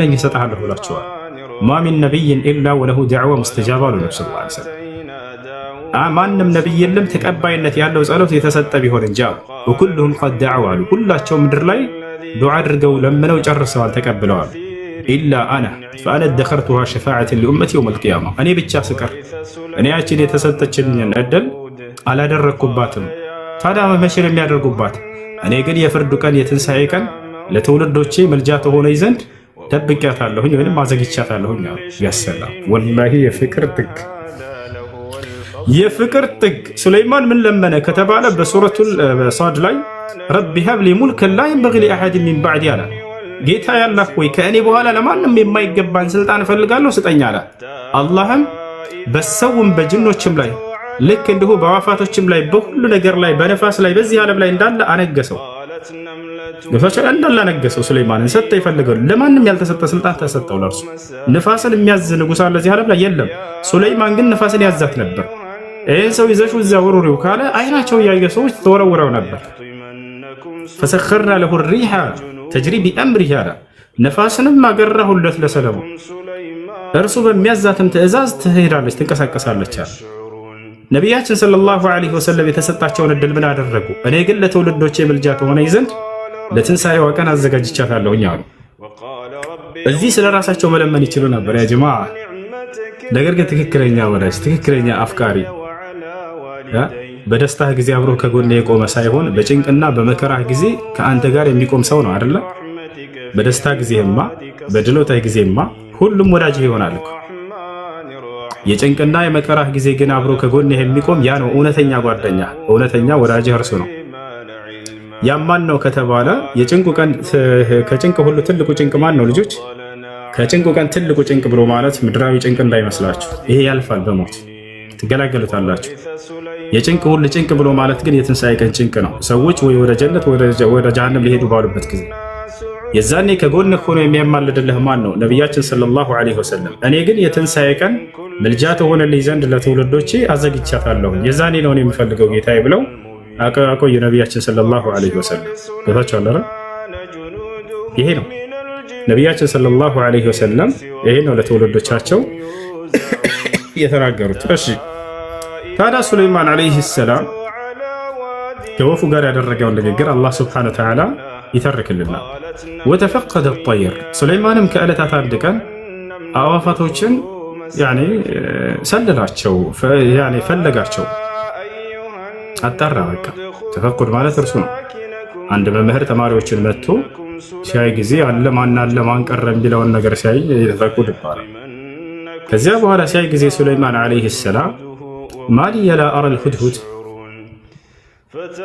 ነኝ እሰጥሃለሁ ብሏቸዋል። ማ ሚን ነቢይን ኢላ ወለሁ ደዕዋ ሙስተጃባ አሉ ነብዩ ሰለላሁ ዐለይሂ ወሰለም። ማንም ነቢይ የለም ተቀባይነት ያለው ጸሎት የተሰጠ ቢሆን እንጂ አሉ። ወኩሉሁም ቀድ ደዐው አሉ። ሁላቸው ምድር ላይ ዱዓ አድርገው ለምነው ጨርሰዋል፣ ተቀብለዋል። ኢላ አና ፈአነ ደኸርቱሃ ሸፋዓተን ሊኡመቲ የውመል ቂያማ፣ እኔ ብቻ ስቀር እኔ ያችን የተሰጠችኝን እድል አላደረግኩባትም። ታዲያ መቼ ነው የሚያደርጉባት? እኔ ግን የፍርዱ ቀን የትንሣኤ ቀን ለትውልዶቼ መልጃ ተሆነኝ ዘንድ ደብቄያታለሁኝ ወይም አዘግቻታለሁኝ። ያሰላም ወላሂ የፍቅር ጥግ የፍቅር ጥግ። ሱለይማን ምን ለመነ ከተባለ በሱረቱል ሳድ ላይ ረቢ ሀብሊ ሙልከን ላ የንበጊ ሊአሐድን ሚን ባዕዲ አለ። ጌታ ያላህ ወይ ከእኔ በኋላ ለማንም የማይገባን ስልጣን እፈልጋለሁ ስጠኝ አለ። አላህም በሰውም በጅኖችም ላይ ልክ እንዲሁ በአዋፋቶችም ላይ በሁሉ ነገር ላይ በነፋስ ላይ በዚህ ዓለም ላይ እንዳለ አነገሰው። እንዳለ አነገሰው። ሱለይማንን ሰጠ ይፈልገው። ለማንም ያልተሰጠ ስልጣን ተሰጠው ለእርሱ። ንፋስን የሚያዝ ንጉሥ አለ እዚህ ዓለም ላይ የለም። ሱለይማን ግን ንፋስን ያዛት ነበር። ይህን ሰው ይዘሹ እዚያ ወሩሪው ካለ አይናቸው እያየ ሰዎች ተወረውረው ነበር። ፈሰኸርና ለሁ ሪሐ ተጅሪ ቢአምሪሂ አለ። ነፋስንም አገራሁለት ለሰለሞን፣ እርሱ በሚያዛትም ትእዛዝ ትሄዳለች ትንቀሳቀሳለች አለ። ነቢያችን ሰለላሁ ዐለይሂ ወሰለም የተሰጣቸውን እድል ምን አደረጉ? እኔ ግን ለትውልዶቼ ምልጃ ትሆነኝ ዘንድ ለትንሣኤዋ ቀን አዘጋጅቻታለሁኝ አሉ። እዚህ ስለ ራሳቸው መለመን ይችሉ ነበር ያ ጀማዓ። ነገር ግን ትክክለኛ ወዳጅ፣ ትክክለኛ አፍቃሪ፣ በደስታህ ጊዜ አብሮ ከጎን የቆመ ሳይሆን በጭንቅና በመከራህ ጊዜ ከአንተ ጋር የሚቆም ሰው ነው አይደለ? በደስታ ጊዜማ በድሎታይ ጊዜማ ሁሉም ወዳጅህ ይሆናል እኮ። የጭንቅና የመከራህ ጊዜ ግን አብሮ ከጎንህ የሚቆም ያ ነው እውነተኛ ጓደኛ፣ እውነተኛ ወዳጅህ እርሱ ነው። ያማን ነው ከተባለ የጭንቁ ቀን ከጭንቅ ሁሉ ትልቁ ጭንቅ ማን ነው ልጆች? ከጭንቁ ቀን ትልቁ ጭንቅ ብሎ ማለት ምድራዊ ጭንቅ እንዳይመስላችሁ። ይሄ ያልፋል፣ በሞት ትገላገሉታላችሁ። የጭንቅ ሁሉ ጭንቅ ብሎ ማለት ግን የትንሣኤ ቀን ጭንቅ ነው። ሰዎች ወይ ወደ ጀነት ወደ ጀሃነም ሊሄዱ ባሉበት ጊዜ የዛኔ ከጎንህ ሆኖ የሚያማልድልህ ማን ነው? ነቢያችን ሰለላሁ ዐለይሂ ወሰለም። እኔ ግን የትንሣኤ ቀን ምልጃ ትሆንልኝ ዘንድ ለትውልዶቼ አዘግቻታለሁ፣ የዛኔ ነው የሚፈልገው ጌታዬ ብለው አቆዩ ነቢያችን ሰለላሁ ዐለይሂ ወሰለም። ገብታችኋል አይደል? ይሄ ነው ነቢያችን ሰለላሁ ዐለይሂ ወሰለም፣ ይሄ ነው ለትውልዶቻቸው የተናገሩት። እሺ ታዲያ ሱለይማን ዐለይሂ ሰላም ከወፉ ጋር ያደረገውን ንግግር አላህ ሱብሓነሁ ወተዓላ ይተርክልናል። ወተፈቀደ ጠይር፣ ሱለይማንም ከዕለታት አንድ ቀን አዕዋፋቶችን ሰለላቸው፣ ፈለጋቸው፣ አጣራ። በቃ ተፈቁድ ማለት እርሱ ነው። አንድ መምህር ተማሪዎችን መጥቶ ሲያይ ጊዜ አለ ማን ቀረ የሚለውን ነገር ሲያይ ተፈቁድ ይባላል። ከዚያ በኋላ ሲያይ ጊዜ ሱለይማን ዐለይሂ ሰላም ማሊየ ላ አረል ሁድሁድ፣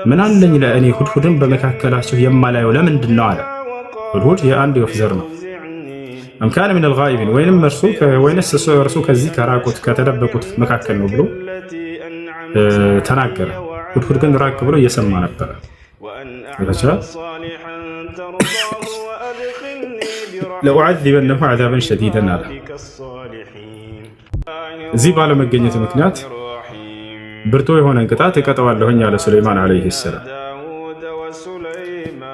ምን አለኝ ለእኔ ሁድሁድን በመካከላቸው የማላየው ለምንድን ነው አለ። ሁድሁድ የአንድ ወፍ ዘር ነው። አምካነ ሚነል ጋኢቢን፣ ወይንስ እርሱ ከዚህ ከራቁት ከተደበቁት መካከል ነው ብሎ ተናገረ። ሁድሁድ ግን ራቅ ብሎ እየሰማ ነበረ። ለኡዐዚበነሁ ዐዛበን ሸዲደን አለ። እዚህ ባለመገኘት ምክንያት ብርቱ የሆነን ቅጣት እቀጠዋለሁኝ አለ ሱለይማን ዐለይሂ ሰላም።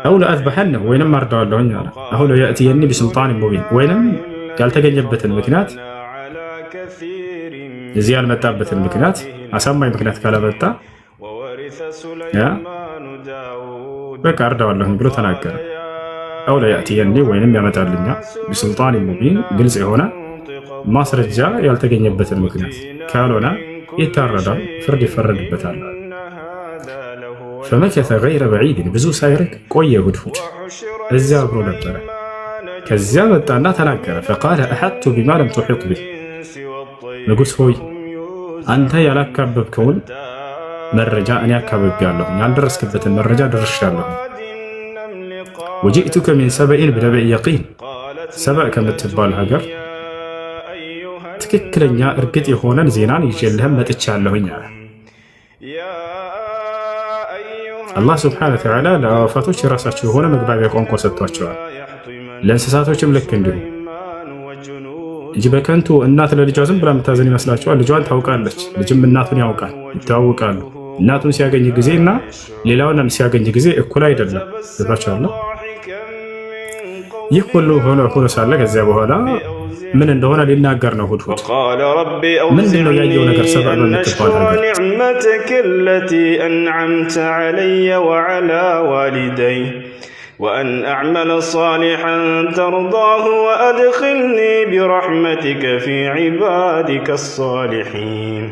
አው ለአዝበሐነሁ፣ ወይንም አርደዋለሁኝ አለ። አው ለየእትየኒ ቢሱልጣን ሙቢን፣ ወይንም ያልተገኘበትን ምክንያት እዚህ ያልመጣበትን ምክንያት አሳማኝ ምክንያት ካላመጣ በቃ አርደዋለሁኝ ብሎ ተናገረ። አው ለየእትየኒ፣ ወይንም ያመጣልኛ ቢሱልጣን ሙቢን፣ ግልጽ የሆነ ማስረጃ ያልተገኘበትን ምክንያት ካልሆነ ይታረዳል፣ ፍርድ ይፈረድበታል። ፈመከተ ገይረ በዒድን፣ ብዙ ሳይርቅ ቆየ ሁድሁድ እዚያ አብሮ ነበረ። ከዚያ መጣና ተናገረ። ፈቃለ አሐጡ ቢማ ለም ቱሒጥ ቢህ፣ ንጉሥ ሆይ አንተ ያላካበብከውን መረጃ እኔ አካብቤያለሁ፣ ያልደረስክበትን መረጃ ደርሻለሁ። ወጂእቱከ ሚን ሰበኢን ቢነበኢን የቂን፣ ሰበእ ከምትባል ሀገር ትክክለኛ እርግጥ የሆነን ዜናን ይዤልህም መጥቻለሁኝ አለ። አላህ ሱብሓነሁ ወተዓላ ለአዕዋፋቶች የራሳቸው የሆነ መግባቢያ ቋንቋ ሰጥቷቸዋል። ለእንስሳቶችም ልክ እንዲሁ እንጂ በከንቱ እናት ለልጇ ዝም ብላ የምታዘን ይመስላቸዋል። ልጇን ታውቃለች፣ ልጅም እናቱን ያውቃል፣ ይተዋወቃሉ። እናቱን ሲያገኝ ጊዜ እና ሌላውንም ሲያገኝ ጊዜ እኩል አይደለም። ገባችኋል? ይህ ሁሉ ሆኖ ሳለ ከዚያ በኋላ ምን እንደሆነ ሊናገር ነው። ሁድሁድ ምንድነው ያየው ነገር? ሰብአ በምትባል ሀገር ኒዕመተከ አለቲ አንዓምተ ዐለየ ወዐላ ዋሊደይ ወአን አዕመለ ሷሊሐን ተርዳሁ ወአድኺልኒ ቢረሕመቲከ ፊ ዒባዲከ አሳሊሒን